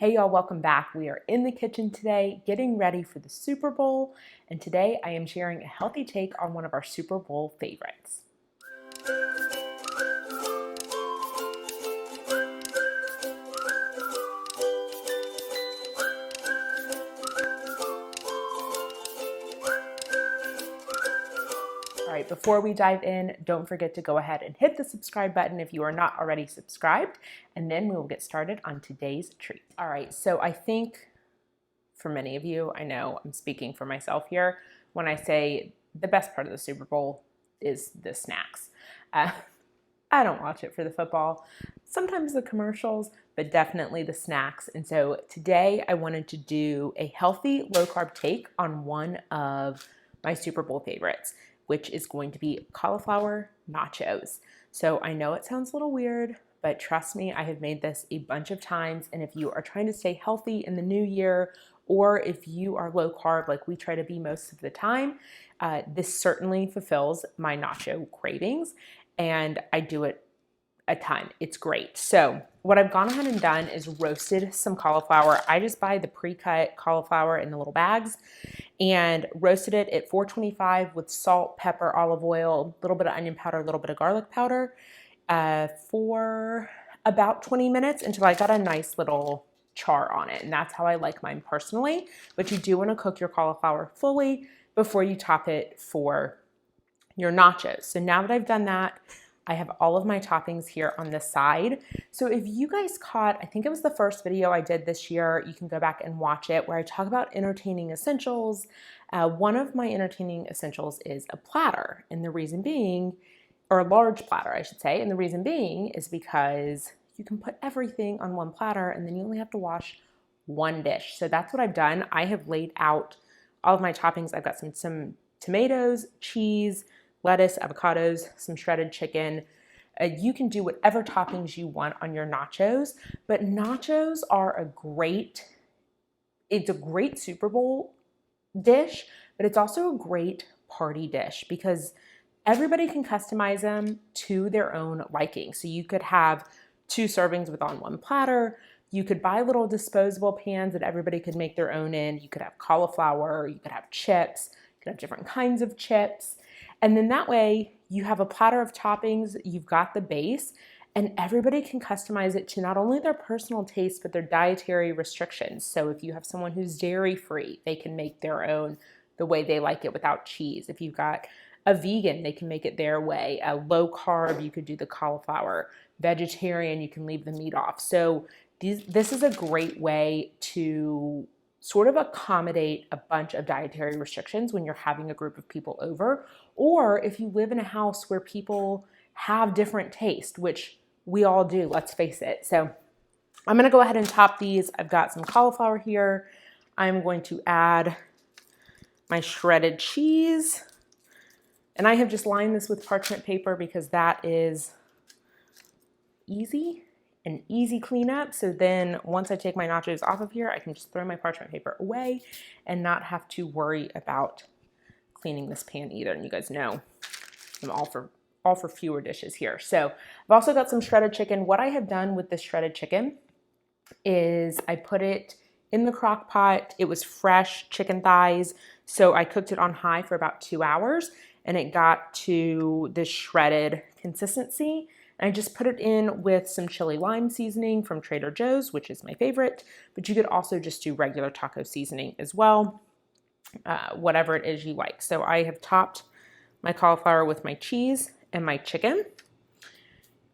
Hey y'all, welcome back. We are in the kitchen today getting ready for the Super Bowl, and today I am sharing a healthy take on one of our Super Bowl favorites. All right, before we dive in, don't forget to go ahead and hit the subscribe button if you are not already subscribed, and then we will get started on today's treat. All right, so I think for many of you, I know I'm speaking for myself here when I say the best part of the Super Bowl is the snacks. I don't watch it for the football, sometimes the commercials, but definitely the snacks. And so today I wanted to do a healthy low carb take on one of my Super Bowl favorites, which is going to be cauliflower nachos. So I know it sounds a little weird, but trust me, I have made this a bunch of times. And if you are trying to stay healthy in the new year, or if you are low carb like we try to be most of the time, this certainly fulfills my nacho cravings, and I do it a ton. It's great. So what I've gone ahead and done is roasted some cauliflower. I just buy the pre-cut cauliflower in the little bags and roasted it at 425 with salt, pepper, olive oil, a little bit of onion powder, a little bit of garlic powder for about 20 minutes until I got a nice little char on it. And that's how I like mine personally. But you do want to cook your cauliflower fully before you top it for your nachos. So now that I've done that, I have all of my toppings here on the side. So if you guys caught, I think it was the first video I did this year, you can go back and watch it, where I talk about entertaining essentials. One of my entertaining essentials is a platter, and the reason being, or a large platter, I should say, and the reason being is because you can put everything on one platter and then you only have to wash one dish. So that's what I've done. I have laid out all of my toppings. I've got some tomatoes, cheese, lettuce, avocados, some shredded chicken. You can do whatever toppings you want on your nachos, but nachos are it's a great Super Bowl dish, but it's also a great party dish because everybody can customize them to their own liking. So you could have 2 servings with on one platter. You could buy little disposable pans that everybody could make their own in. You could have cauliflower, you could have chips, you could have different kinds of chips. And then that way you have a platter of toppings, you've got the base, and everybody can customize it to not only their personal taste, but their dietary restrictions. So if you have someone who's dairy-free, they can make their own the way they like it without cheese. If you've got a vegan, they can make it their way. A low carb, you could do the cauliflower. Vegetarian, you can leave the meat off. So this is a great way to sort of accommodate a bunch of dietary restrictions when you're having a group of people over, or if you live in a house where people have different taste, which we all do, let's face it. So I'm gonna go ahead and top these. I've got some cauliflower here. I'm going to add my shredded cheese, and I have just lined this with parchment paper because that is an easy cleanup. So then once I take my nachos off of here, I can just throw my parchment paper away and not have to worry about cleaning this pan either. And you guys know I'm all for fewer dishes here. So I've also got some shredded chicken. What I have done with this shredded chicken is I put it in the crock pot. It was fresh chicken thighs. So I cooked it on high for about 2 hours and it got to this shredded consistency. I just put it in with some chili lime seasoning from Trader Joe's, which is my favorite, but you could also just do regular taco seasoning as well, whatever it is you like. So I have topped my cauliflower with my cheese and my chicken.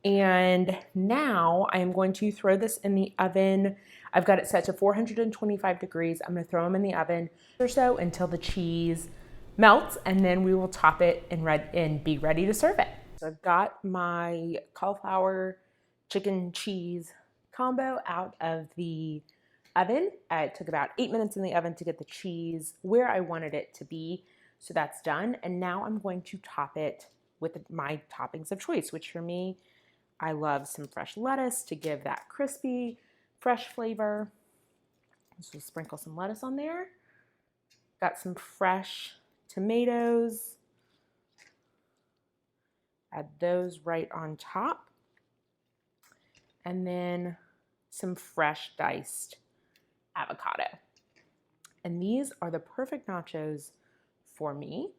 And now I am going to throw this in the oven. I've got it set to 425 degrees. I'm going to throw them in the oven or so until the cheese melts, and then we will top it and be ready to serve it. So I've got my cauliflower chicken cheese combo out of the oven. It took about 8 minutes in the oven to get the cheese where I wanted it to be. So that's done. And now I'm going to top it with my toppings of choice, which for me, I love some fresh lettuce to give that crispy, fresh flavor. So sprinkle some lettuce on there. Got some fresh tomatoes. Add those right on top. And then some fresh diced avocado. And these are the perfect nachos for me.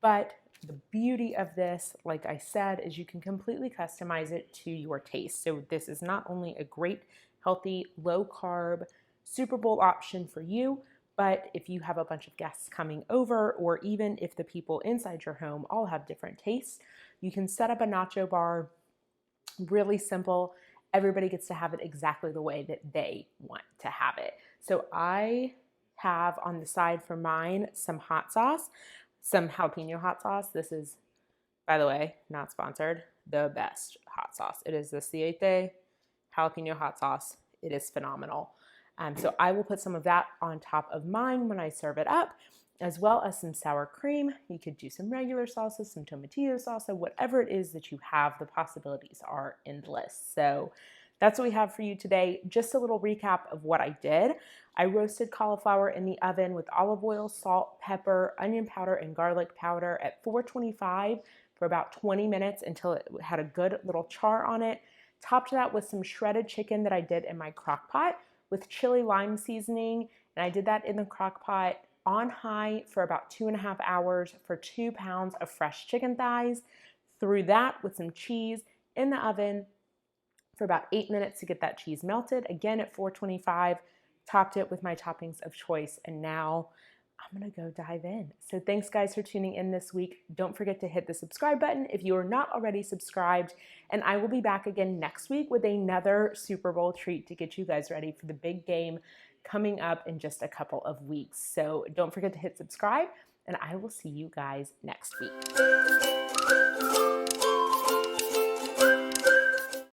But the beauty of this, like I said, is you can completely customize it to your taste. So this is not only a great, healthy, low carb Super Bowl option for you, but if you have a bunch of guests coming over, or even if the people inside your home all have different tastes, you can set up a nacho bar. Really simple. Everybody gets to have it exactly the way that they want to have it. So I have on the side for mine some hot sauce, some jalapeno hot sauce. This is, by the way, not sponsored, the best hot sauce. It is the Siete jalapeno hot sauce. It is phenomenal. So I will put some of that on top of mine when I serve it up, as well as some sour cream. You could do some regular salsa, some tomatillo salsa, whatever it is that you have. The possibilities are endless. So that's what we have for you today. Just a little recap of what I did. I roasted cauliflower in the oven with olive oil, salt, pepper, onion powder, and garlic powder at 425 for about 20 minutes until it had a good little char on it. Topped that with some shredded chicken that I did in my crock pot with chili lime seasoning. And I did that in the crock pot on high for about 2.5 hours for 2 pounds of fresh chicken thighs. Threw that with some cheese in the oven for about 8 minutes to get that cheese melted. Again at 425, topped it with my toppings of choice, and now I'm gonna go dive in. So thanks guys for tuning in this week. Don't forget to hit the subscribe button if you are not already subscribed, and I will be back again next week with another Super Bowl treat to get you guys ready for the big game coming up in just a couple of weeks. So don't forget to hit subscribe, and I will see you guys next week.